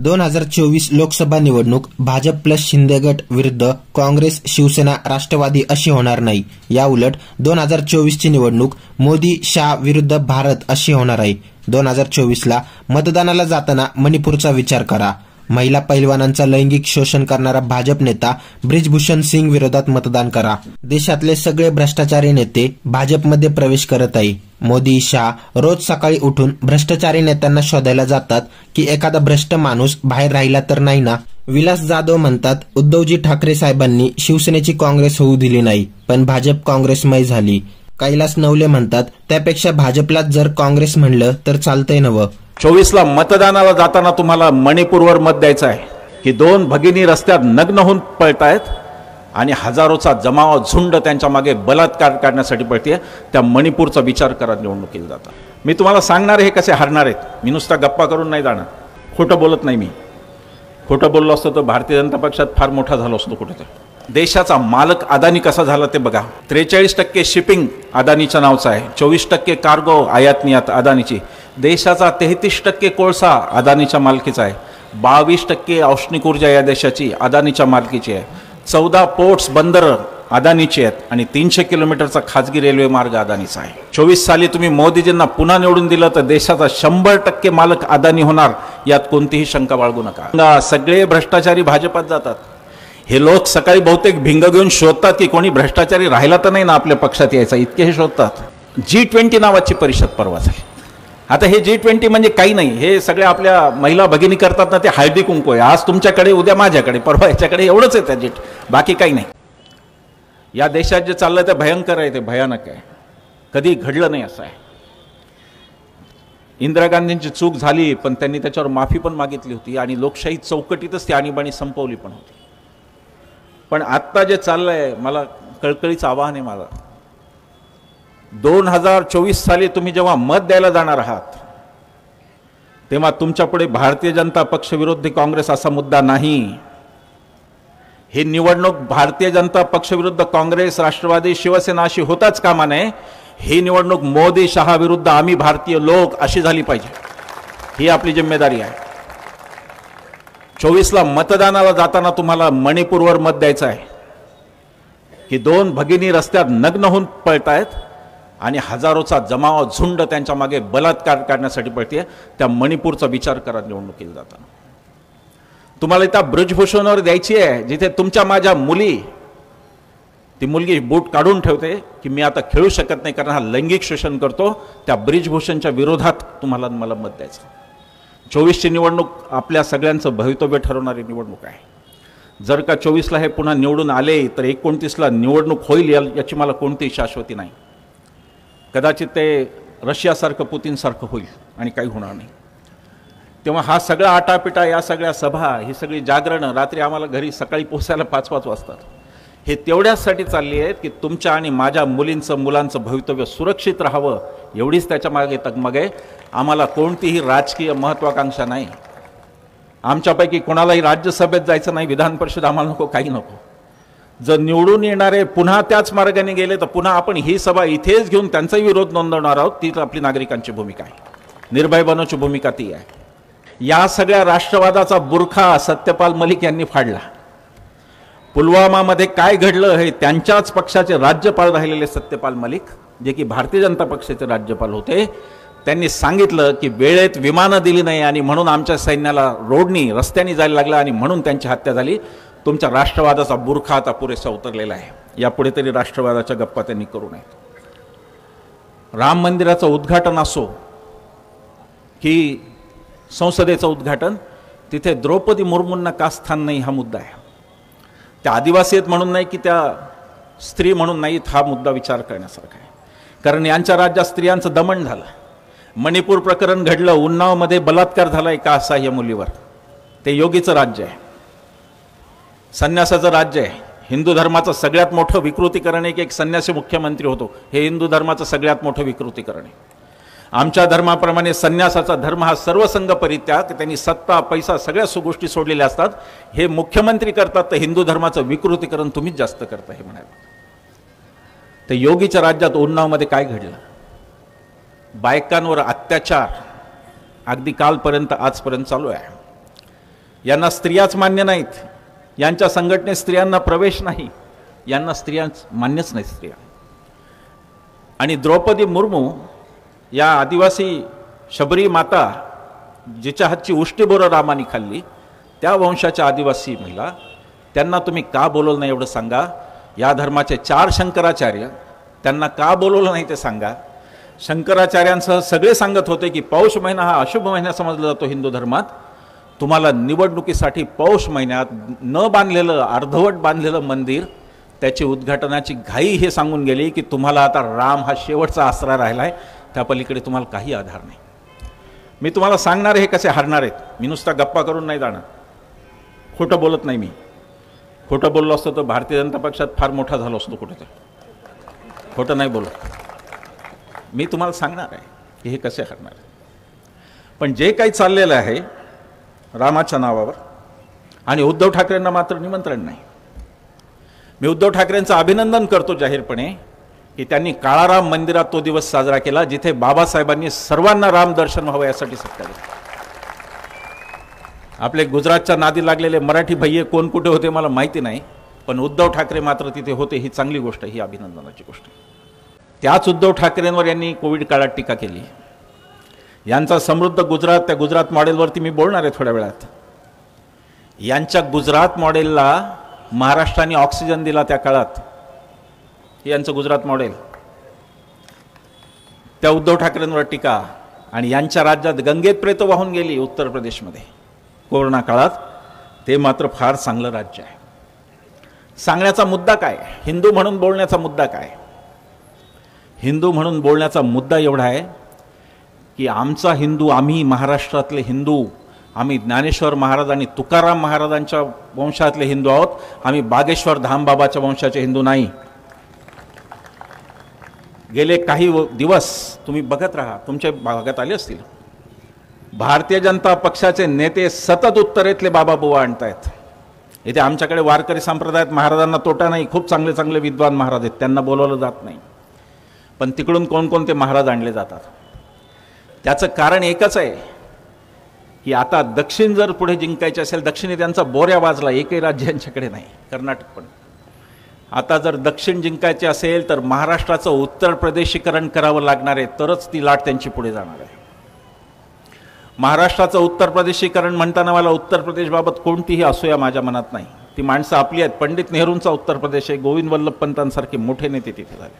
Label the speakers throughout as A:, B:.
A: 2024 लोकसभा निवडणूक भाजप प्लस शिंदे गट विरुद्ध काँग्रेस, शिवसेना, राष्ट्रवादी अशी होणार नाही। याउलट 2024 ची निवडणूक मोदी, शाह विरुद्ध भारत अशी होणार आहे। 2024 ला मतदानाला जाताना मणिपूरचा विचार करा। महिला पैलवानांचा लैंगिक शोषण करणारा भाजप नेता ब्रिजभूषण सिंग विरोधात मतदान करा। देशातले सगळे भ्रष्टाचारी नेते भाजपमध्ये प्रवेश करत आहे। मोदी, शाह रोज सकाळी उठून भ्रष्टाचारी नेत्यांना शोधायला जातात की एखादा भ्रष्ट माणूस बाहेर राहिला तर नाही ना। विलास जाधव म्हणतात, उद्धवजी ठाकरे साहेबांनी शिवसेनेची काँग्रेस होऊ दिली नाही, पण भाजप काँग्रेसमय झाली। कैलास नवले म्हणतात, त्यापेक्षा भाजपलाच जर काँग्रेस म्हणलं तर चालतंय नवं।
B: 24 ला मतदानाला जाताना तुम्हाला मणिपूरवर मत द्यायचं आहे की दोन भगिनी रस्त्यात नग्न होऊन पळतायत आणि हजारोचा जमाव झुंड त्यांच्या मागे बलात्कार करण्यासाठी पळते। त्या मणिपूरचा विचार करा निवडणुकीला जाता। मी तुम्हाला सांगणार हे कसे हरणार आहेत। मी नुसता गप्पा करून नाही जाणार, खोटं बोलत नाही मी। खोटं बोललो असतो तर भारतीय जनता पक्षात फार मोठा झालो असतो कुठेतरी। देशाचा मालक अदानी कसा झाला ते बघा। 43% शिपिंग अदानीच्या नावचं आहे, 24% कार्गो आयात निर्यात अदानीची। देशाचा 33% कोळसा अदानीच्या मालकीचा आहे, 22% औष्णिक ऊर्जा या देशाची अदानीच्या मालकीची आहे, 14 पोर्ट्स बंदर अदानीचे आहेत आणि 300 किलोमीटरचा खाजगी रेल्वे मार्ग अदानीचा आहे। 24 साली तुम्ही मोदीजींना पुन्हा निवडून दिलं तर देशाचा 100% मालक अदानी होणार, यात कोणतीही शंका बाळगू नका। सगळे भ्रष्टाचारी भाजपात जातात। हे लोक सकाळी बहुतेक भिंग घेऊन शोधतात की कोणी भ्रष्टाचारी राहिला तर नाही ना आपल्या पक्षात यायचा, इतके हे शोधतात। G20 नावाची परिषद परवा झाली। आता हे G20 म्हणजे काही नाही, हे सगळे आपल्या महिला भगिनी करतात ना, ते हळदी कुंकू आहे। आज तुमच्याकडे, उद्या माझ्याकडे, परवा याच्याकडे, एवढंच आहे त्या बाकी काही नाही। या देशात जे चाललंय ते भयंकर आहे, ते भयानक आहे, कधी घडलं नाही असं आहे। इंदिरा गांधींची चूक झाली पण त्यांनी त्याच्यावर माफी पण मागितली होती आणि लोकशाही चौकटीतच ती आणीबाणी संपवली पण होती। पण आत्ता जे चाललंय, मला कळकळीचं आवाहन आहे माझं, 2024 साली तुम्ही जेव्हा मत द्यायला जाणार आहात तेव्हा तुमच्यापुढे भारतीय जनता पक्ष विरोधी काँग्रेस असा मुद्दा नाही। ही निवडणूक भारतीय जनता पक्ष विरुद्ध काँग्रेस, राष्ट्रवादी, शिवसेना अशी होताच कामा नये। ही निवडणूक मोदी, शहा विरुद्ध आम्ही भारतीय लोक अशी झाली पाहिजे, ही आपली जिम्मेदारी आहे। 24 ला मतदानाला जाताना तुम्हाला मणिपूरवर मत द्यायचं आहे की दोन भगिनी रस्त्यात नग्न होऊन पळतायत आणि हजारोचा जमाव झुंड त्यांच्या मागे बलात्कार करण्यासाठी पळते। त्या मणिपूरचा विचार करा निवडणुकीला जाताना। तुम्हाला त्या ब्रिजभूषणवर द्यायची आहे जिथे तुमच्या माझ्या मुली, ती मुलगी बूट काढून ठेवते की मी आता खेळू शकत नाही कारण हा लैंगिक शोषण करतो। त्या ब्रिजभूषणच्या विरोधात तुम्हाला मला मत द्यायचं। 24 ची निवडणूक आपल्या सगळ्यांचं भवितव्य ठरवणारी निवडणूक आहे। जर का 24 ला हे पुन्हा निवडून आले तर 29 ला निवडणूक होईल याची मला कोणतीही शाश्वती नाही। कदाचित ते रशियासारखं, पुतीनसारखं होईल आणि काही होणार नाही। तेव्हा हा सगळा आटापिटा, या सगळ्या सभा, ही सगळी जागरणं, रात्री आम्हाला घरी सकाळी पोहोचायला 5-5 वाजतात, हे तेवढ्यासाठी चालली आहेत की तुमच्या आणि माझ्या मुलींचं, मुलांचं भवितव्य सुरक्षित राहावं, एवढीच त्याच्या मागे तगमग आहे। आम्हाला कोणतीही राजकीय महत्त्वाकांक्षा नाही। आमच्यापैकी कोणालाही राज्यसभेत जायचं नाही, विधान परिषद आम्हाला नको, काही नको। जर निवडून येणारे पुन्हा त्याच मार्गाने गेले तर पुन्हा आपण ही सभा इथेच घेऊन त्यांचाही विरोध नोंदवणार आहोत। ती आपली नागरिकांची भूमिका आहे, निर्भय बनवची भूमिका ती आहे। या सगळ्या राष्ट्रवादाचा बुरखा सत्यपाल मलिक यांनी फाडला। पुलवामामध्ये काय घडलं हे त्यांच्याच पक्षाचे राज्यपाल राहिलेले सत्यपाल मलिक, जे की भारतीय जनता पक्षाचे राज्यपाल होते, त्यांनी सांगितलं की वेळेत विमानं दिली नाही आणि म्हणून आमच्या सैन्याला रोडनी, रस्त्याने जायला लागलं आणि म्हणून त्यांची हत्या झाली। तुमच्या राष्ट्रवादाचा बुरखा आता पुरेसा उतरलेला आहे। यापुढे तरी राष्ट्रवादाच्या गप्पा त्यांनी करू नयेत। राम मंदिराचं उद्घाटन असो की संसदेचं उद्घाटन, तिथे द्रौपदी मुर्मूंना का स्थान नाही हा मुद्दा आहे। त्या आदिवासी आहेत म्हणून नाही की त्या स्त्री म्हणून नाही, हा मुद्दा विचार करण्यासारखा आहे। कारण यांच्या राज्यात स्त्रियांचं दमन झालं। मणिपूर प्रकरण घडलं, उन्नावमध्ये बलात्कार झाला एका असहाय्य मुलीवर। ते योगीचं राज्य आहे, संन्यासाचं राज्य आहे। हिंदू धर्माचं सगळ्यात मोठं विकृतीकरण आहे की एक संन्यासी मुख्यमंत्री होतो, हे हिंदू धर्माचं सगळ्यात मोठं विकृतीकरण आहे। आमच्या धर्माप्रमाणे संन्यासाचा धर्म हा सर्वसंग परित्याग, त्यांनी सत्ता, पैसा सगळ्या गोष्टी सोडलेल्या असतात। हे मुख्यमंत्री करतात तर हिंदू धर्माचं विकृतीकरण तुम्हीच जास्त करता हे म्हणायला। तर योगीच्या राज्यात उन्नावमध्ये काय घडलं? बायकांवर अत्याचार अगदी कालपर्यंत आजपर्यंत चालू आहे। यांना स्त्रियाच मान्य नाहीत, यांच्या संघटनेत स्त्रियांना प्रवेश नाही, यांना स्त्रिया मान्यच नाही स्त्रिया. आणि द्रौपदी मुर्मू या आदिवासी शबरी माता जिच्या हातची उष्टीबोरं रामाने खाल्ली, त्या वंशाच्या आदिवासी महिला, त्यांना तुम्ही का बोलवलं नाही एवढं सांगा. या धर्माचे 4 शंकराचार्य, त्यांना का बोलवलं नाही ते सांगा. शंकराचार्यांसह सगळे सांगत होते की पौष महिना हा अशुभ महिना समजला जातो हिंदू धर्मात. तुम्हाला निवडणुकीसाठी पौष महिन्यात न बांधलेलं, अर्धवट बांधलेलं मंदिर, त्याची उद्घाटनाची घाई हे सांगून गेली की तुम्हाला आता राम हा शेवटचा आसरा राहिला आहे, त्या पलीकडे तुम्हाला काही आधार नाही. मी तुम्हाला सांगणार हे कसे हारणार आहेत. मी नुसता गप्पा करून नाही जाणार, खोटं बोलत नाही मी. खोटं बोललो असतो तर भारतीय जनता पक्षात फार मोठा झालो असतो कुठेतरी. खोटं नाही बोलत. मी तुम्हाला सांगणार आहे की हे कसे हारणार आहे. पण जे काही चाललेलं आहे रामाच्या नावावर, आणि उद्धव ठाकरेंना मात्र निमंत्रण नाही. मी उद्धव ठाकरेंचं अभिनंदन करतो जाहीरपणे की त्यांनी काळाराम मंदिरात तो दिवस साजरा केला जिथे बाबासाहेबांनी सर्वांना राम दर्शन व्हावं यासाठी सत्ता दिली. आपले गुजरातच्या नादी लागलेले मराठी भैये कोण कुठे होते मला माहिती नाही, पण उद्धव ठाकरे मात्र तिथे होते. ही चांगली गोष्ट, ही अभिनंदनाची गोष्ट. त्याच उद्धव ठाकरेंवर यांनी कोविड काळात टीका केली. यांचा समृद्ध गुजरात, त्या गुजरात मॉडेलवरती मी बोलणार आहे थोड्या वेळात. यांच्या गुजरात मॉडेलला महाराष्ट्राने ऑक्सिजन दिला त्या काळात. हे यांचं गुजरात मॉडेल. त्या उद्धव ठाकरेंवर टीका. आणि यांच्या राज्यात गंगेत प्रेत वाहून गेली उत्तर प्रदेशमध्ये कोरोना काळात. ते मात्र फार चांगलं राज्य आहे. सांगण्याचा मुद्दा काय, हिंदू म्हणून बोलण्याचा मुद्दा काय. हिंदू म्हणून बोलण्याचा मुद्दा एवढा आहे की आमचा हिंदू, आम्ही महाराष्ट्रातले हिंदू, आम्ही ज्ञानेश्वर महाराज आणि तुकाराम महाराजांच्या वंशातले हिंदू आहोत. आम्ही बागेश्वर धामबाबाच्या वंशाचे हिंदू नाही. गेले काही दिवस तुम्ही बघत राहा, तुमच्या भागात आले असतील, भारतीय जनता पक्षाचे नेते सतत उत्तरेतले बाबा बुवा आणतायत. इथे आमच्याकडे वारकरी संप्रदायात महाराजांना तोटा नाही, खूप चांगले चांगले विद्वान महाराज आहेत, त्यांना बोलवलं जात नाही. पण तिकडून कोणकोणते महाराज आणले जातात. त्याचं कारण एकच आहे की आता दक्षिण जर पुढे जिंकायचे असेल, दक्षिणी त्यांचा बोऱ्या वाजला, एकही राज्य यांच्याकडे नाही, कर्नाटक पण. आता जर दक्षिण जिंकायचे असेल तर महाराष्ट्राचं उत्तर प्रदेशीकरण करावं लागणार आहे, तरच ती लाट त्यांची पुढे जाणार आहे. महाराष्ट्राचं उत्तर प्रदेशीकरण म्हणताना मला उत्तर प्रदेशबाबत कोणतीही असूया माझ्या मनात नाही. ती माणसं आपली आहेत. पंडित नेहरूंचा उत्तर प्रदेश आहे, गोविंद वल्लभ पंतांसारखे मोठे नेते तिथे झाले,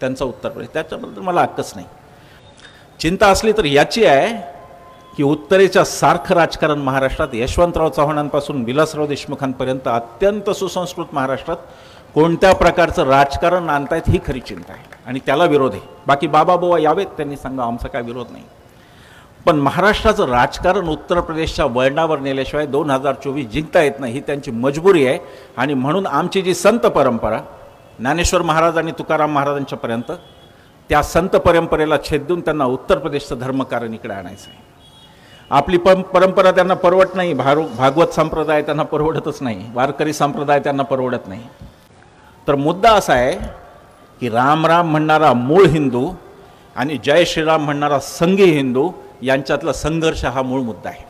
B: त्यांचा उत्तर प्रदेश, त्याच्याबद्दल मला हक्कच नाही. चिंता असली तर याची आहे की उत्तरेच्या सारखं राजकारण महाराष्ट्रात यशवंतराव चव्हाणांपासून विलासराव देशमुखांपर्यंत अत्यंत सुसंस्कृत महाराष्ट्रात कोणत्या प्रकारचं राजकारण आणतायत ही खरी चिंता आहे. आणि त्याला विरोध आहे. बाकी बाबा बुवा यावेत, त्यांनी सांगा, आमचा काय विरोध नाही. पण महाराष्ट्राचं राजकारण उत्तर प्रदेशच्या वळणावर नेल्याशिवाय 2024 जिंकता येत नाही, ही त्यांची मजबुरी आहे. आणि म्हणून आमची जी संत परंपरा ज्ञानेश्वर महाराज आणि तुकाराम महाराजांच्या पर्यंत, त्या संत परंपरेला छेद देऊन त्यांना उत्तर प्रदेशचं धर्मकारण इकडे आणायचं आहे. आपली परंपरा त्यांना परवडत नाही. भागवत संप्रदाय त्यांना परवडतच नाही, वारकरी संप्रदाय त्यांना परवडत नाही. तर मुद्दा असा आहे की राम राम म्हणणारा मूळ हिंदू आणि जय श्रीराम म्हणणारा संघी हिंदू यांच्यातला संघर्ष हा मूळ मुद्दा आहे.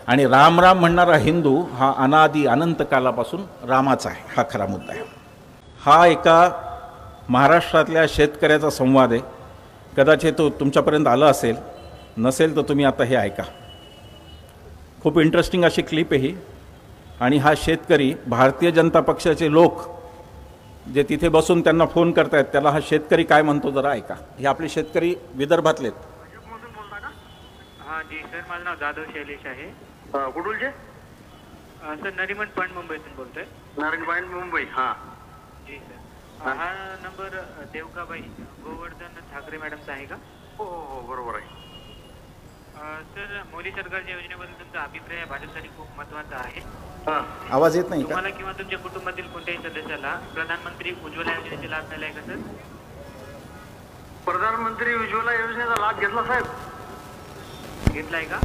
B: आणि राम राम म्हणणारा हिंदू हा अनादी अनंत कालापासून रामाचा आहे, हा खरा मुद्दा आहे. हा एका महाराष्ट्रातल्या शेतकऱ्याचा संवाद आहे. कदाचित तो तुमच्यापर्यंत आला असेल, नसेल तर तुम्ही आता हे ऐका. खूप इंटरेस्टिंग अशी क्लिप आहे ही. आणि हा शेतकरी, भारतीय जनता पक्षाचे लोक जे तिथे बसून त्यांना फोन करतायत, त्याला हा शेतकरी काय म्हणतो जरा ऐका. हे आपले शेतकरी विदर्भातलेत.
C: हां जी सर, माझं नाव जाधव शैलेश आहे.
D: कुठूनचे?
C: सर नरिमन पॉईंट मुंबईतून बोलतोय.
D: नारायण पॉईंट मुंबई. हां
C: जी सर. हा नंबर देवकाबाई गोवर्धन ठाकरे मॅडमचा आहे का?
D: हो हो हो बरोबर आहे.
C: सर, मोदी सरकारच्या योजनेबद्दल तुमचा अभिप्राय भाजपसाठी खूप महत्त्वाचा आहे.
D: हां,
B: आवाज येत नाही का?
C: तुम्हाला किंवा तुमच्या कुटुंबातील कोणत्याही सदस्याला प्रधानमंत्री उज्ज्वला योजनेचा लाभ मिळाला आहे का सर?
D: प्रधानमंत्री उज्ज्वला योजनेचा लाभ घेतला साहेब?
C: घेतलाय का?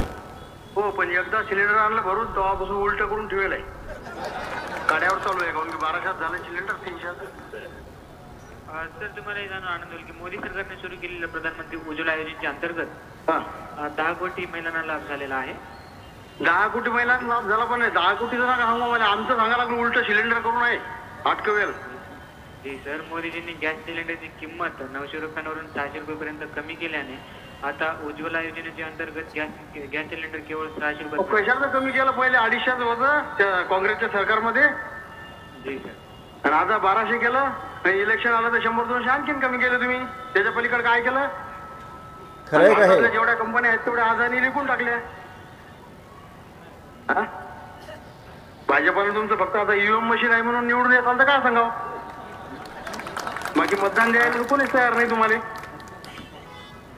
D: हो, पण एकदा सिलेंडर आणलं भरून तेव्हापासून उलट करून ठेवलं आहे. गाड्यावर चालू आहे, कारण की 1200 झालं सिलेंडर, 300.
C: सर, तुम्हाला हे जाणून आनंद होईल की मोदी सरकारने सुरू केलेल्या प्रधानमंत्री उज्ज्वला योजनेच्या अंतर्गत 10 कोटी महिलांना लाभ झालेला आहे.
D: 10 कोटी महिलांना लाभ झाला पण नाही. 10 कोटीचं नका सांगू मला, आमचं सांगा लागलं उलट सिलेंडर करून आहे अटकवेल.
C: जी सर, मोदीजींनी गॅस सिलेंडरची किंमत 900 रुपयांवरून 600 रुपयेपर्यंत कमी केल्याने आता उज्ज्वला योजनेच्या अंतर्गत गॅस सिलेंडर केवळ 600 रुपये.
D: कशाचं कमी केलं? पहिले 250 होतं त्या काँग्रेसच्या सरकारमध्ये.
C: जी सर.
D: आणि आता 1200 केलं. इलेक्शन आलं तर 100-200 आणखीन कमी केलं तुम्ही. त्याच्या पलीकडे काय केलं?
B: खरंय का हे?
D: जेवढ्या कंपन्या आहेत तेवढ्या अदानी लिखून टाकल्या. भाजपानं तुमचं फक्त आता ईव्हीएम मशीन आहे म्हणून निवडून येताल तर काय सांगावं? बाकी मतदान द्यायला कोणीच तयार नाही तुम्हाला.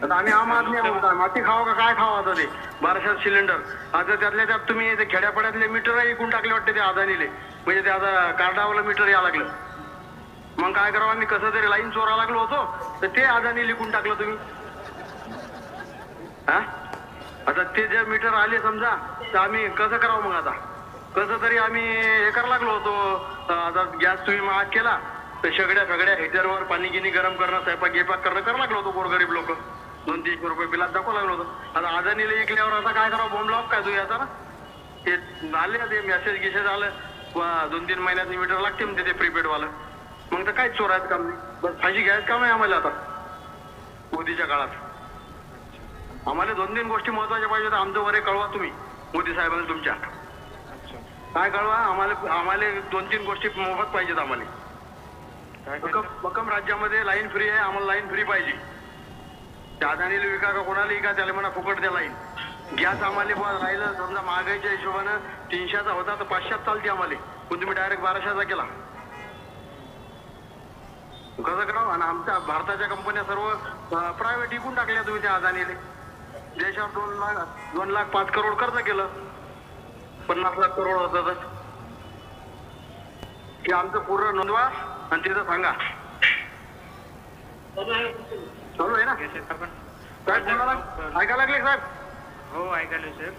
D: आता आम्ही आम आदमी आहोत, माती खावा का काय खावा? आता ते 1200 सिलेंडर आता त्यातल्या त्यात तुम्ही ते खेड्यापाड्यातले मीटर विकून टाकले वाटते ते अदानीले. म्हणजे ते आता कार्डावाला मीटर यायला लागलं. मग काय करावं? आम्ही कसं तरी लाईन चोरा लागलो होतो तर ते अदानी लिखून टाकलं तुम्ही. आता ते जे मीटर आले समजा तर आम्ही कसं करावं? मग आता कसं तरी आम्ही हे करायला लागलो होतो. आता गॅस तुम्ही महाग केला तर सगळ्या हिटरवर पाणी गिनी गरम करणं, स्वयंपाक गेपाक करायला लागलो होतो. गोरगरीब लोक 200-300 रुपये बिलात दाखवा लागलो होतं. आता अदानीला ऐकल्यावर आता काय करावं? बॉम्ब लाव काय तुम्ही आता? ना ते आले ते मेसेज गिसेज आलं 2-3 महिन्याचं मीटर लागते म्हणते ते प्रीपेडवालं. मग तर काय चोरायचं काम नाही, बस फाशी घ्यायचं काम आहे आम्हाला आता मोदीच्या काळात. आम्हाला 2-3 गोष्टी महत्वाच्या पाहिजे. तर आमचं वरे कळवा तुम्ही मोदी साहेबांना तुमच्या. काय कळवा आम्हाला 2-3 गोष्टी मोफत पाहिजेत आम्हाला. बकम राज्यामध्ये लाईन फ्री आहे, आम्हाला लाईन फ्री पाहिजे. त्या अदानीला विका का कोणाला विका त्याला म्हणा फुकट द्या लाईन. गॅस आम्हाला राहिलं समजा महागाईच्या हिशोबानं 300चा होता तर 500 चालते आम्हाला, पण तुम्ही डायरेक्ट 1200चा केला. कसं करावं? आणि आमच्या भारताच्या कंपन्या सर्व प्रायव्हेट विकून टाकल्या तुम्ही त्या अदानीले. देशात 2 लाख 5 करोड खर्च केलं, 50 लाख करोड होतं तर की आमचं पूर्ण नोंदवा आणि तिथं सांगा. चालू आहे ना? काय कोणाला ऐकायला लागले साहेब?
C: हो ऐकायला सर.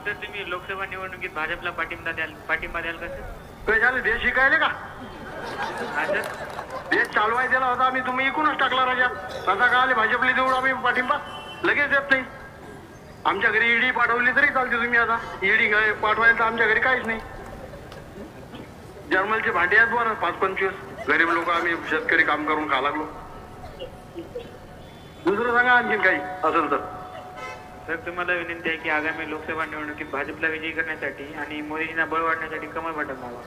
C: सर तुम्ही लोकसभा निवडणुकीत भाजपला पाठिंबा द्याल का सर?
D: काय झालं? देश शिकायले का? देश चालवाय दिला होता आम्ही, तुम्ही इकूनच टाकला राजा. आता का आले भाजपला देऊ आम्ही पाठिंबा? लगेच देत नाही. आमच्या घरी ईडी पाठवली तरी चालते तुम्ही. आता ईडी पाठवायला तर आमच्या घरी काहीच नाही. जर्मलचे भांडे आहेत बरं 5-25 गरीब लोक आम्ही शेतकरी काम करून खा लागलो. दुसरं सांगा आणखीन काही असेल तर.
C: सर तुम्हाला विनंती आहे की आगामी लोकसभा निवडणुकीत भाजपला विजयी करण्यासाठी आणि मोदींना बळ वाढण्यासाठी कमळ बटन दाबा.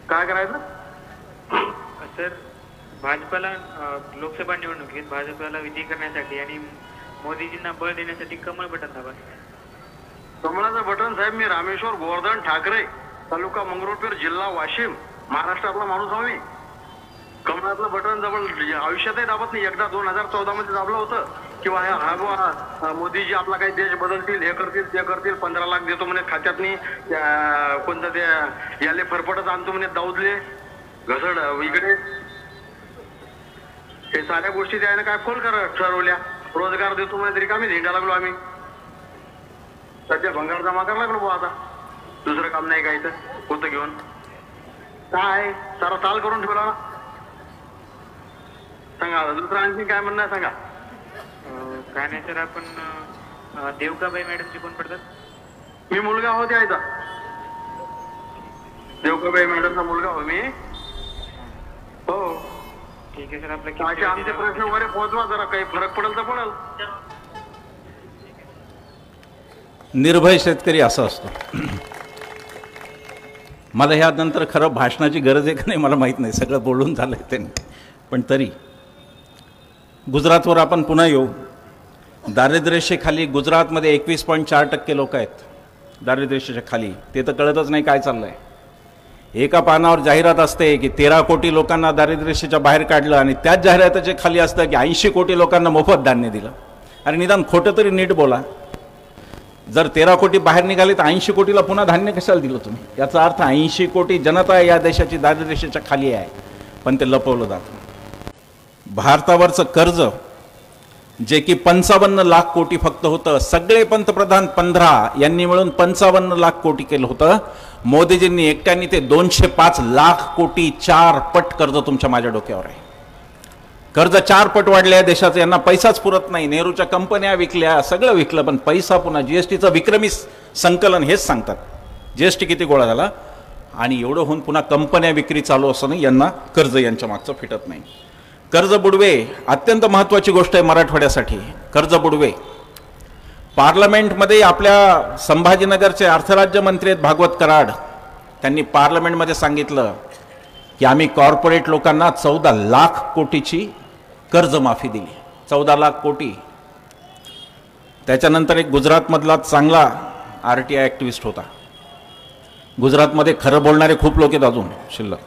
D: काय करायचं?
C: सर भाजपला लोकसभा निवडणुकीत भाजपला विजयी करण्यासाठी आणि मोदीजींना बळ देण्यासाठी कमळ बटन दाबा.
D: कमळाचं बटन साहेब मी रामेश्वर गोवर्धन ठाकरे, तालुका मंगरुळपीर, जिल्हा वाशिम, महाराष्ट्रातला माणूस आम्ही. कमळातलं बटन जवळ आयुष्यातही दाबत नाही. एकदा 2014 मध्ये दाबलं होतं किंवा हा मोदीजी आपला काही देश बदलतील, हे करतील ते करतील, 15 लाख देतो म्हणे खात्यात नाही, कोणतं ते याले फरफटच आणतो म्हणे दाऊदले घसड इकडे. हे साऱ्या गोष्टी त्याने काय खोल ठरवल्या. रोजगार देतो म्हणे तरी आम्ही झेंडा लागलो. आम्ही सध्या भंगार जमा करायला लागलो. आता दुसरं काम नाही काय तर होतं घेऊन काय सारा ताल करून ठेवला ना. सांगा दुसरं आणखी काय म्हणणं आहे सांगा.
C: काय नाही सर. आपण देवकाबाई मॅडमची कोण पडतात?
D: मी मुलगा हो त्याचा. देवकाबाई मॅडमचा मुलगा हो मी. हो
C: ठीक आहे सर.
D: असे आमचे प्रश्न वगैरे पोहोचवा जरा, काही फरक पडेल तर पडेल.
B: निर्भय शेतकरी असा असतो. मला ह्यानंतर खरं भाषणाची गरज आहे का नाही मला माहीत नाही, सगळं बोलून झालं त्यांनी. पण तरी गुजरातवर आपण पुन्हा येऊ. दारिद्र्यरेषेखाली गुजरातमध्ये 21.4% लोक आहेत दारिद्र्यरेषेच्या खाली. ते तर कळतच नाही काय चाललं आहे. एका पानावर जाहिरात असते की 13 कोटी लोकांना दारिद्र्यरेषेच्या बाहेर काढलं आणि त्याच जाहिरातीच्या खाली असतं की 80 कोटी लोकांना मोफत धान्य दिलं. अरे निदान खोटं तरी नीट बोला. जर 13 कोटी बाहेर निघाले तर 80 कोटीला पुन्हा धान्य कशाला दिलं तुम्ही? याचा अर्थ 80 कोटी जनता या देशाची दारिद्र्यरेषेच्या खाली आहे, पण ते लपवलं जातं. भारतावरचं कर्ज जे की 55 लाख कोटी फक्त होतं, सगळे पंतप्रधान 15 यांनी मिळून 55 लाख कोटी केलं होतं. मोदीजींनी एकट्याने ते 205 लाख कोटी 4 पट कर्ज तुमच्या माझ्या डोक्यावर आहे. कर्ज 4 पट वाढले देशाचं, यांना पैसाच पुरत नाही, नेहरूच्या कंपन्या विकल्या, सगळं विकलं, पण पैसा पुन्हा जीएसटीचं विक्रमी संकलन हेच सांगतात, जीएसटी किती गोळा झाला, आणि एवढं होऊन पुन्हा कंपन्या विक्री चालू असूनही यांना कर्ज यांच्या मागचं फिटत नाही. कर्ज बुडवे अत्यंत महत्त्वाची गोष्ट आहे मराठवाड्यासाठी. कर्ज बुडवे पार्लमेंटमध्ये आपल्या संभाजीनगरचे अर्थराज्यमंत्री आहेत भागवत कराड, त्यांनी पार्लमेंटमध्ये सांगितलं की आम्ही कॉर्पोरेट लोकांना 14 लाख कोटीची कर्जमाफी दिली. 14 लाख कोटी. त्याच्यानंतर एक गुजरातमधला चांगला RTI ॲक्टिव्हिस्ट होता. गुजरातमध्ये खरं बोलणारे खूप लोक आहेत अजून शिल्लक.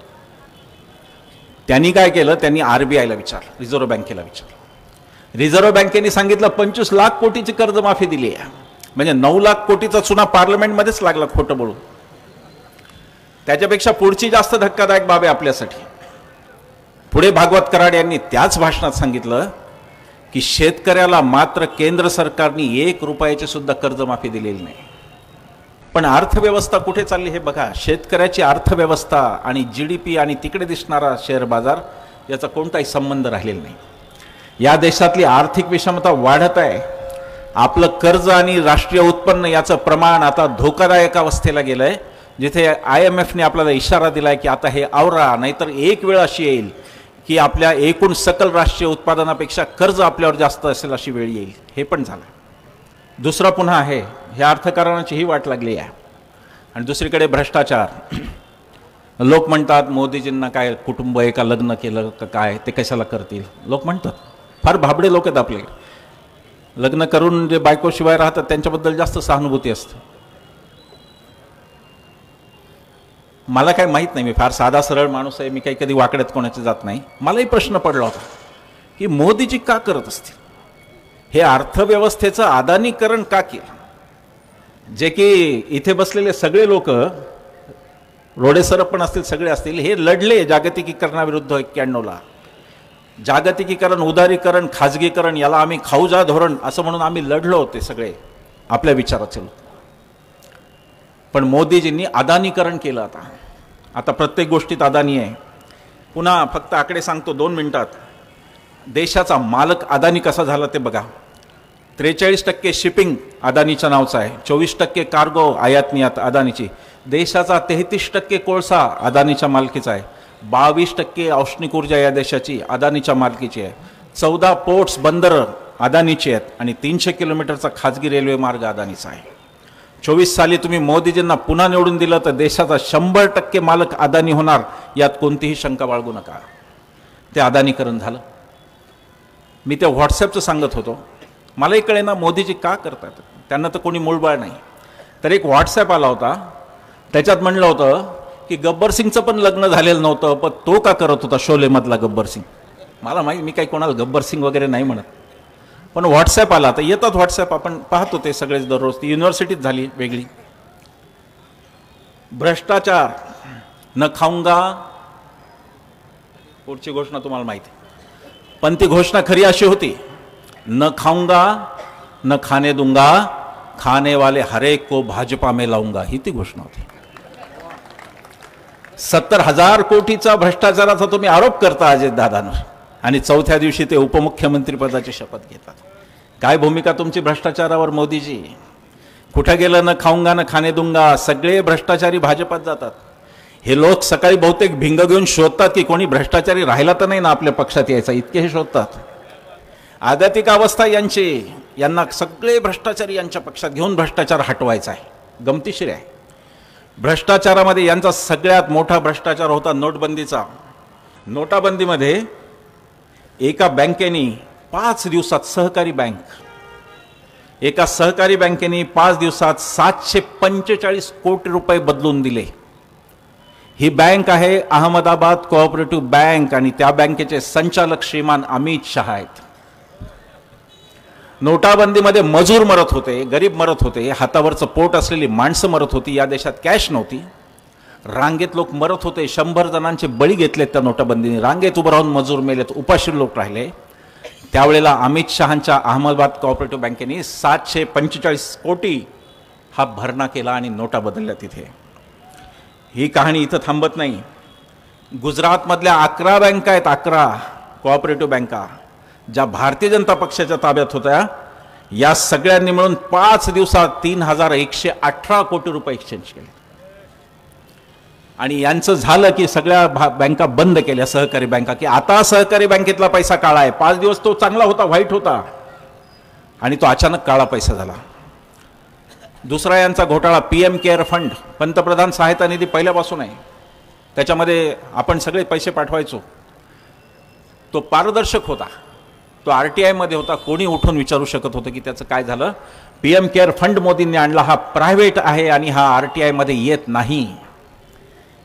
B: त्यांनी काय केलं, त्यांनी RBIला विचारलं, रिझर्व्ह बँकेला विचारलं. रिझर्व्ह बँकेने सांगितलं 25 लाख कोटीची कर्जमाफी दिली आहे. म्हणजे 9 लाख कोटीचा चुना पार्लमेंटमध्येच लागला खोटं बोलून. त्याच्यापेक्षा पुढची जास्त धक्कादायक बाब आहे आपल्यासाठी. पुढे भागवत कराड यांनी त्याच भाषणात सांगितलं की शेतकऱ्याला मात्र केंद्र सरकारने 1 रुपयाची सुद्धा कर्जमाफी दिलेली नाही. पण अर्थव्यवस्था कुठे चालली हे बघा. शेतकऱ्याची अर्थव्यवस्था आणि GDP आणि तिकडे दिसणारा शेअर बाजार याचा कोणताही संबंध राहिलेला नाही. या देशातली आर्थिक विषमता वाढत आहे. आपलं कर्ज आणि राष्ट्रीय उत्पन्न याचं प्रमाण आता धोकादायक अवस्थेला गेलंय, जिथे IMFने आपल्याला इशारा दिलाय की आता हे आवरा, नाहीतर एक वेळ अशी येईल की आपल्या एकूण सकल राष्ट्रीय उत्पादनापेक्षा कर्ज आपल्यावर जास्त असेल अशी वेळ येईल. हे पण झालं. दुसरा पुन्हा आहे, ह्या अर्थकारणाची ही वाट लागली आहे. आणि दुसरीकडे भ्रष्टाचार. लोक म्हणतात मोदीजींना काय कुटुंब आहे का, लग्न केलं का काय, ते कशाला करतील लोक म्हणतात. फार भाबडे लोक आहेत आपले. लग्न करून जे बायकोशिवाय राहतात त्यांच्याबद्दल जास्त सहानुभूती असते. मला काय माहीत नाही, मी फार साधा सरळ माणूस आहे, मी काही कधी वाकड्यात कोणाचे जात नाही. मलाही प्रश्न पडला होता की मोदीजी का करत असतील हे अर्थव्यवस्थेचं अदानीकरण का केलं. जे की इथे बसलेले सगळे लोक, रोडेसर पण असतील, सगळे असतील, हे लढले जागतिकीकरणाविरुद्ध 91ला. जागतिकीकरण, उदारीकरण, खाजगीकरण याला आम्ही खाऊ जा धोरण असं म्हणून आम्ही लढलो होते सगळे आपल्या विचाराचे लोक. पण मोदीजींनी अदानीकरण केलं. आता प्रत्येक गोष्टीत अदानी आहे. पुन्हा फक्त आकडे सांगतो 2 मिनिटात. देशाचा मालक अदानी कसा झाला ते बघा. 43% शिपिंग अदानीच्या नावचं आहे, 24% कार्गो आयात निर्यात अदानीची, देशाचा 33% कोळसा अदानीच्या मालकीचा आहे, 22% औष्णिक ऊर्जा या देशाची अदानीच्या मालकीची आहे, 14 पोर्ट्स बंदर अदानीची आहेत आणि 300 किलोमीटरचा खाजगी रेल्वे मार्ग अदानीचा आहे. 24 साली तुम्ही मोदीजींना पुन्हा निवडून दिलं तर देशाचा 100% मालक अदानी होणार, यात कोणतीही शंका बाळगू नका. ते अदानीकरण झालं. मी ते व्हॉट्सॲपचं सांगत होतो. मलाही कळेना मोदीजी का करतात, त्यांना तर कोणी मूळबाळ नाही. तर एक व्हॉट्सॲप आला होता, त्याच्यात म्हणलं होतं की गब्बर सिंगचं पण लग्न झालेलं नव्हतं, पण तो का करत होता शोलेमधला गब्बर सिंग. मला माहीत, मी काही कोणाला गब्बर सिंग वगैरे नाही म्हणत, पण व्हॉट्सॲप आला. तर येतात व्हॉट्सॲप, आपण पाहतो ते सगळेच दररोज. ती युनिव्हर्सिटीत झाली वेगळी. भ्रष्टाचार न खाऊंगा, पुढची घोषणा तुम्हाला माहिती, पण ती घोषणा खरी अशी होती, न खाऊंगा न खाने दूंगा, खाने वाले हरेक को भाजपा में लाऊंगा, ही ती घोषणा होती. 70,000 कोटीचा भ्रष्टाचाराचा तुम्ही आरोप करता अजित दादांवर, आणि 4थ्या दिवशी ते उपमुख्यमंत्री पदाची शपथ घेतात. काय भूमिका तुमची भ्रष्टाचारावर मोदीजी? कुठे गेलं न खाऊंगा न खाने दूंगा, सगळे भ्रष्टाचारी भाजपात जातात. हे लोक सकाळी बहुतेक भिंग घेऊन शोधतात की कोणी भ्रष्टाचारी राहिला तर नाही ना आपल्या पक्षात यायचा, इतके हे शोधतात. आध्यात्मिक अवस्था यांची, यांना सगळे भ्रष्टाचारी यांच्या पक्षात घेऊन भ्रष्टाचार हटवायचा आहे. गमतीशीर आहे. भ्रष्टाचारामध्ये यांचा सगळ्यात मोठा भ्रष्टाचार होता नोटबंदीचा. नोटाबंदीमध्ये एका बँकेने 5 दिवसात, सहकारी बँक, एका सहकारी बँकेने 5 दिवसात 745 कोटी रुपये बदलून दिले. ही बँक आहे अहमदाबाद कोऑपरेटिव्ह बँक, आणि त्या बँकेचे संचालक श्रीमान अमित शहा आहेत. नोटाबंदीमध्ये मजूर मरत होते, गरीब मरत होते, हातावरचं पोट असलेली माणसं मरत होती. या देशात कॅश नव्हती, रांगेत लोक मरत होते. 100 जणांचे बळी घेतलेत त्या नोटाबंदीने. रांगेत उभं राहून मजूर मेलेत, उपाशी लोक राहिले. त्यावेळेला अमित शहांच्या अहमदाबाद कोऑपरेटिव्ह बँकेने 745 कोटी हा भरणा केला आणि नोटा बदलल्या तिथे. ही कहाणी इथं थांबत नाही. गुजरातमधल्या 11 बँका आहेत, 11 कोऑपरेटिव्ह बँका ज्या भारतीय जनता पक्षाच्या ताब्यात होत्या, या सगळ्यांनी मिळून 5 दिवसात 3118 कोटी रुपये एक्सचेंज केले. आणि यांचं झालं की सगळ्या बँका बंद केल्या, सहकारी बँका, की आता सहकारी बँकेतला पैसा काळा आहे. 5 दिवस तो चांगला होता, व्हाईट होता, आणि तो अचानक काळा पैसा झाला. दुसरा यांचा घोटाळा PM केअर फंड, पंतप्रधान सहायता निधी पहिल्यापासून आहे, त्याच्यामध्ये आपण सगळे पैसे पाठवायचो. तो पारदर्शक होता, तो RTI मध्ये होता. कोणी उठून विचारू शकत होतं की त्याचं काय झालं. PM केअर फंड मोदींनी आणला, हा प्रायव्हेट आहे आणि हा RTI मध्ये येत नाही.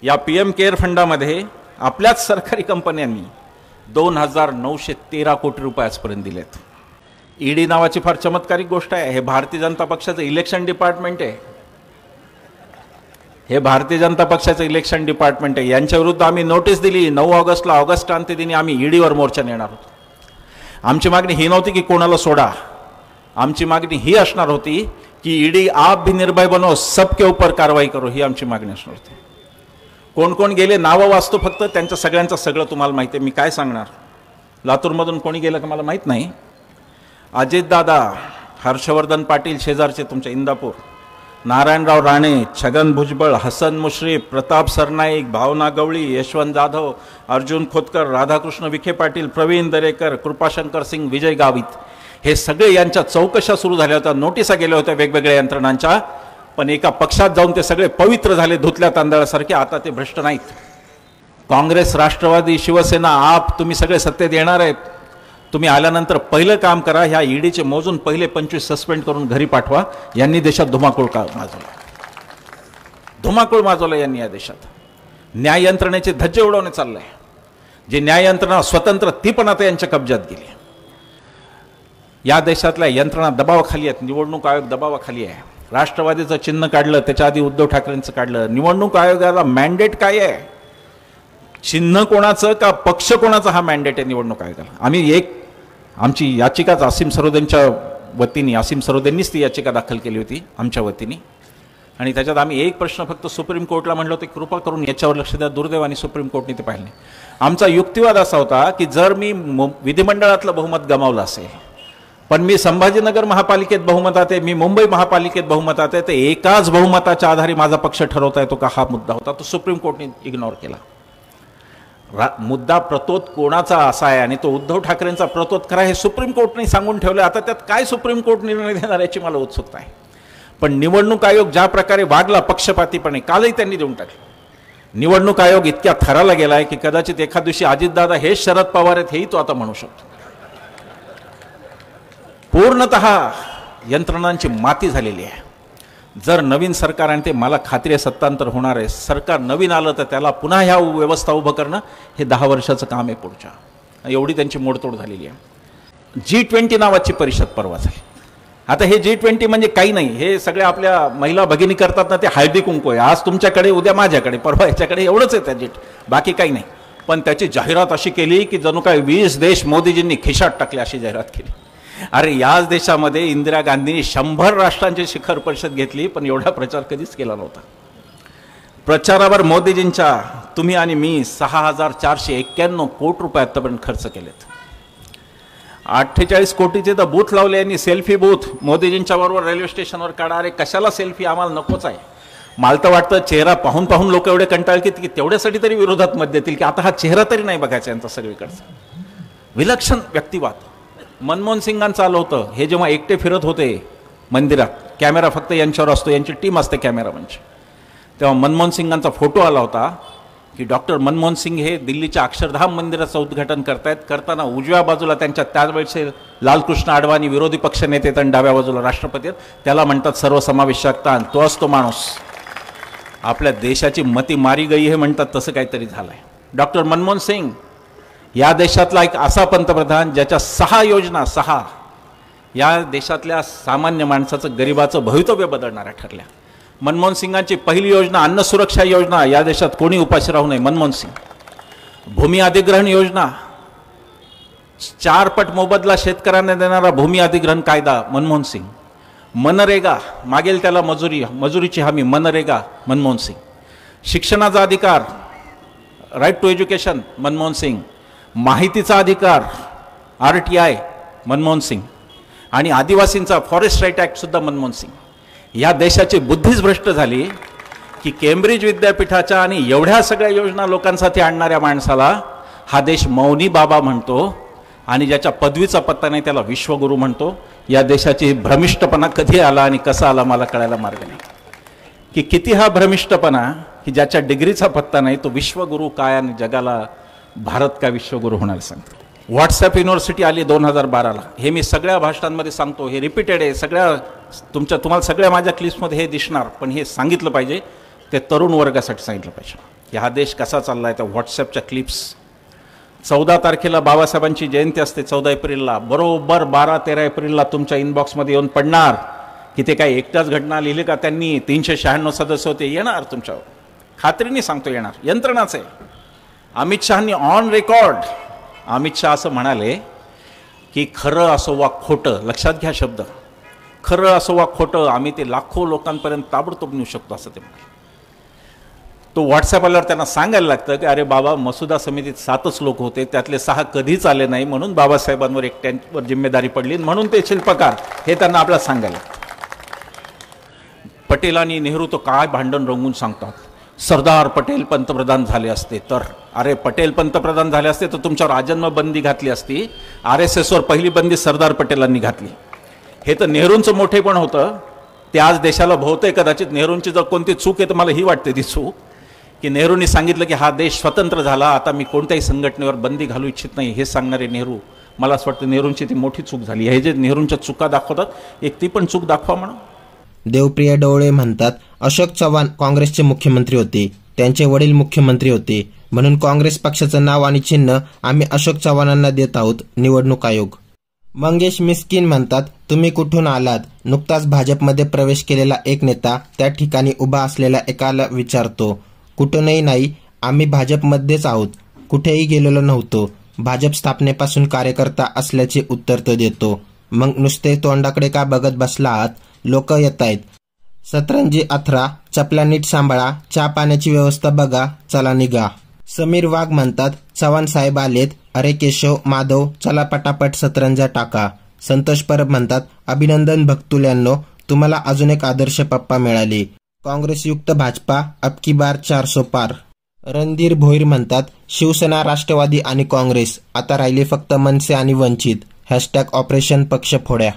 B: या PM केअर फंडामध्ये आपल्याच सरकारी कंपन्यांनी 2913 कोटी रुपये आजपर्यंत दिलेत. ED नावाची फार चमत्कारिक गोष्ट आहे. हे भारतीय जनता पक्षाचं इलेक्शन डिपार्टमेंट आहे. हे भारतीय जनता पक्षाचं इलेक्शन डिपार्टमेंट आहे. यांच्या विरुद्ध आम्ही नोटीस दिली. 9 ऑगस्टला, ऑगस्ट क्रांतीदिनी आम्ही EDवर मोर्चा नेणार होतो. आमची मागणी ही नव्हती की कोणाला सोडा. आमची मागणी ही असणार होती की ED आप भी निर्भय बनो, सबके ऊपर कारवाई करो, ही आमची मागणी असणार होती. कोण कोण गेले नावं वाचतो फक्त, त्यांच्या सगळ्यांचं सगळं तुम्हाला माहिती आहे. मी काय सांगणार. लातूरमधून कोणी गेलं का मला माहीत नाही. अजितदादा, हर्षवर्धन पाटील शेजारचे तुमच्या इंदापूर, नारायणराव राणे, छगन भुजबळ, हसन मुश्रीफ, प्रताप सरनाईक, भावना गवळी, यशवंत जाधव, अर्जुन खोतकर, राधाकृष्ण विखे पाटील, प्रवीण दरेकर, कृपाशंकर सिंग, विजय गावित, हे सगळे यांच्या चौकशा सुरू झाल्या होत्या, नोटिसा गेल्या होत्या वेगवेगळ्या यंत्रणांच्या. पण एका पक्षात जाऊन ते सगळे पवित्र झाले, धुतल्या तांदळासारखे. आता ते भ्रष्ट नाहीत. काँग्रेस, राष्ट्रवादी, शिवसेना, आप, तुम्ही सगळे सत्तेत येणार आहेत. तुम्ही आल्यानंतर पहिलं काम करा, ह्या EDचे मोजून पहिले 25 सस्पेंड करून घरी पाठवा. यांनी देशात धुमाकूळ माजवला, धुमाकूळ माजवला यांनी या देशात. न्याय यंत्रणेचे धज्जे उडवणे चाललंय. जे न्याय यंत्रणा स्वतंत्र, ती पण आता यांच्या कब्जात गेली. या देशातल्या यंत्रणा दबावाखाली आहेत. निवडणूक आयोग दबावाखाली आहे. राष्ट्रवादीचं चिन्ह काढलं, त्याच्या आधी उद्धव ठाकरेंचं काढलं. निवडणूक आयोगाला मॅन्डेट काय आहे? चिन्ह कोणाचं का पक्ष कोणाचा, हा मॅन्डेट आहे निवडणूक आयोगाला. आमची याचिकाच आसिम सरोदेंच्या वतीने, आसिम सरोदेंनीच ती याचिका दाखल केली होती आमच्या वतीने. आणि त्याच्यात आम्ही एक प्रश्न फक्त सुप्रीम कोर्टला म्हटलं होतं, कृपा करून याच्यावर लक्ष द्या. दुर्दैवाने सुप्रीम कोर्टने ते पाहिले नाही. आमचा युक्तिवाद असा होता की जर मी विधिमंडळातलं बहुमत गमावलं असेल, पण मी संभाजीनगर महापालिकेत बहुमतात आहे, मी मुंबई महापालिकेत बहुमतात आहे, तर एकाच बहुमताच्या आधारे माझा पक्ष ठरवता येतो का, हा मुद्दा होता. तो सुप्रीम कोर्टने इग्नोर केला. मुद्दा प्रतोद कोणाचा असा आहे आणि तो उद्धव ठाकरेंचा प्रतोद करा, हे सुप्रीम कोर्टने सांगून ठेवलं. आता त्यात काय सुप्रीम कोर्ट निर्णय देणार याची मला उत्सुकता आहे. पण निवडणूक आयोग ज्या प्रकारे वागला पक्षपातीपणे, कालही त्यांनी देऊन टाकले. निवडणूक आयोग इतक्या थराला गेलाय की कदाचित एखाद दिवशी अजितदादा हेच शरद पवार आहेत, हेही तो आता म्हणू शकतो. पूर्णतः यंत्रणांची माती झालेली आहे. जर नवीन सरकार आणि ते मला खात्री आहे सत्तांतर होणार आहे, सरकार नवीन आलं तर त्याला पुन्हा ह्या व्यवस्था उभं करणं हे 10 वर्षाचं काम आहे पुढच्या. एवढी त्यांची मोडतोड झालेली आहे. G20 नावाची परिषद परवा झाली. आता हे G20 म्हणजे काही नाही, हे सगळे आपल्या महिला भगिनी करतात ना, ते हळदी कुंकू आहे. आज तुमच्याकडे, उद्या माझ्याकडे, परवा याच्याकडे, एवढंच आहे त्या बाकी काही नाही. पण त्याची जाहिरात अशी केली की जणू काय 20 देश मोदीजींनी खिशात टाकले अशी जाहिरात केली. अरे याच देशामध्ये इंदिरा गांधींनी 100 राष्ट्रांची शिखर परिषद घेतली, पण एवढा प्रचार कधीच केला नव्हता. प्रचारावर मोदीजींच्या, तुम्ही आणि मी 6491 कोटी रुपये आतापर्यंत खर्च केलेत. 48 कोटीचे तर बूथ लावले यांनी, सेल्फी बूथ मोदीजींच्या बरोबर रेल्वे स्टेशनवर काढा. अरे कशाला सेल्फी, आम्हाला नकोच आहे. मला तर वाटतं चेहरा पाहून पाहून लोक एवढे कंटाळतील की तेवढ्यासाठी तरी विरोधात मत देतील की आता हा चेहरा तरी नाही बघायचा यांचा सगळीकडचा. विलक्षण व्यक्तिवाद. मनमोहन सिंगांचं आलं होतं, हे जेव्हा एकटे फिरत होते मंदिरात, कॅमेरा फक्त यांच्यावर असतो, यांची टीम असते कॅमेरामनची, तेव्हा मनमोहन सिंगांचा फोटो आला होता की डॉक्टर मनमोहन सिंग हे दिल्लीच्या अक्षरधाम मंदिराचं उद्घाटन करतायत. करताना उजव्या बाजूला त्यांच्या त्यावेळेचे लालकृष्ण अडवाणी विरोधी पक्ष नेते आणि डाव्या बाजूला राष्ट्रपती आहेत. त्याला म्हणतात सर्वसमावेशकता, आणि तो असतो माणूस. आपल्या देशाची मती मारी गई हे म्हणतात, तसं काहीतरी झालंय. डॉक्टर मनमोहन सिंग या देशातला एक असा पंतप्रधान ज्याच्या 6 योजना, 6 या देशातल्या सामान्य माणसाचं, गरिबाचं भवितव्य बदलणाऱ्या ठरल्या. मनमोहन सिंगांची पहिली योजना अन्न सुरक्षा योजना, या देशात कोणी उपाशी राहू नये, मनमोहन सिंग. भूमी अधिग्रहण योजना, 4 पट मोबदला शेतकऱ्यांना देणारा भूमी अधिग्रहण कायदा, मनमोहन सिंग. मनरेगा, मागेल त्याला मजुरीची हमी, मनरेगा, मनमोहन सिंग. शिक्षणाचा अधिकार, right to education, Manmohan Singh. माहितीचा अधिकार RTI मनमोहन सिंग आणि आदिवासींचा फॉरेस्ट राईट ॲक्ट सुद्धा मनमोहन सिंग. या देशाची बुद्धीच भ्रष्ट झाली की केम्ब्रिज विद्यापीठाच्या आणि एवढ्या सगळ्या योजना लोकांसाठी आणणाऱ्या माणसाला हा देश मौनी बाबा म्हणतो आणि ज्याच्या पदवीचा पत्ता नाही त्याला विश्वगुरू म्हणतो. या देशाची भ्रमिष्टपणा कधी आला आणि कसा आला मला कळायला मार्ग नाही की किती हा भ्रमिष्टपणा की ज्याच्या डिग्रीचा पत्ता नाही तो विश्वगुरू काय आणि जगाला भारत का विश्वगुरू होणार सांगतो. व्हॉट्सॲप युनिव्हर्सिटी आली 2012ला. हे मी सगळ्या भाषणांमध्ये सांगतो, हे रिपीटेड आहे, सगळ्या तुम्हाला सगळ्या माझ्या क्लिप्समध्ये हे दिसणार, पण हे सांगितलं पाहिजे, ते तरुण वर्गासाठी सांगितलं पाहिजे की हा देश कसा चालला आहे. त्या व्हॉट्सॲपच्या क्लिप्स 14 तारखेला बाबासाहेबांची जयंती असते 14 एप्रिलला, बरोबर 12-13 एप्रिलला तुमच्या इनबॉक्समध्ये येऊन पडणार की ते काय एकटाच घटना लिहिली का त्यांनी, 396 सदस्य होते, येणार तुमच्यावर, खात्रीने सांगतो येणार, यंत्रणाच आहे. अमित शहानी ऑन रेकॉर्ड अमित शहा असं म्हणाले की खरं असो वा खोटं, लक्षात घ्या शब्द, खरं असो वा खोटं आम्ही ते लाखो लोकांपर्यंत ताबडतोब नेऊ शकतो असं ते म्हणाले. तो व्हॉट्सॲप आल्यावर त्यांना सांगायला लागतं की अरे बाबा मसुदा समितीत 7च लोक होते, त्यातले 6 कधीच आले नाही, म्हणून बाबासाहेबांवर एकट्यांवर जिम्मेदारी पडली, म्हणून ते शिल्पकार, हे त्यांना आपल्याला सांगायला. पटेल आणि नेहरू तो काय भांडण रंगून सांगतात, सरदार पटेल पंतप्रधान झाले असते तर, अरे पटेल पंतप्रधान झाले असते तर तुमच्यावर आजन्म बंदी घातली असती. RSSवर पहिली बंदी सरदार पटेलांनी घातली. हे तर नेहरूंचं मोठेपण होतं. ते आज देशाला भोवतंय. कदाचित नेहरूंची जर कोणती चूक आहे तर मला ही वाटते ती चूक की नेहरूंनी सांगितलं की हा देश स्वतंत्र झाला, आता मी कोणत्याही संघटनेवर बंदी घालू इच्छित नाही, हे सांगणारे नेहरू, मला असं वाटतं नेहरूंची ती मोठी चूक झाली. हे जे नेहरूंच्या चुका दाखवतात एक ती पण चूक दाखवा म्हणून.
A: देवप्रिया डोळे म्हणतात, अशोक चव्हाण काँग्रेसचे मुख्यमंत्री होते, त्यांचे वडील मुख्यमंत्री होते, म्हणून काँग्रेस पक्षाचं नाव आणि चिन्ह आम्ही अशोक चव्हाणांना देत आहोत, निवडणूक आयोग. मंगेश मिस्किन म्हणतात, तुम्ही कुठून आलात? नुकताच भाजपमध्ये प्रवेश केलेला एक नेता त्या ठिकाणी उभा असलेल्या एकाला विचारतो, कुठूनही नाही, आम्ही भाजपमध्येच आहोत, कुठेही गेलेलो नव्हतो, भाजप स्थापनेपासून कार्यकर्ता असल्याचे उत्तर तो देतो. मग नुसते तोंडाकडे का बघत बसला आहात? लोक येत आहेत. सतरंजी अथरा, चपला नीट सांभाळा, चहा पाण्याची व्यवस्था बघा, चला निघा. समीर वाघ म्हणतात, चव्हाण साहेब आलेत, अरे केशव माधव, चला पटापट सतरंजा टाका. संतोष परब म्हणतात, अभिनंदन भक्तुल्यांनो, तुम्हाला अजून एक आदर्श पप्पा मिळाले. काँग्रेसयुक्त भाजपा अब की बार 400 पार. रणधीर भोईर म्हणतात, शिवसेना, राष्ट्रवादी आणि काँग्रेस, आता राहिले फक्त मनसे आणि वंचित. # ऑपरेशन पक्ष फोड्या.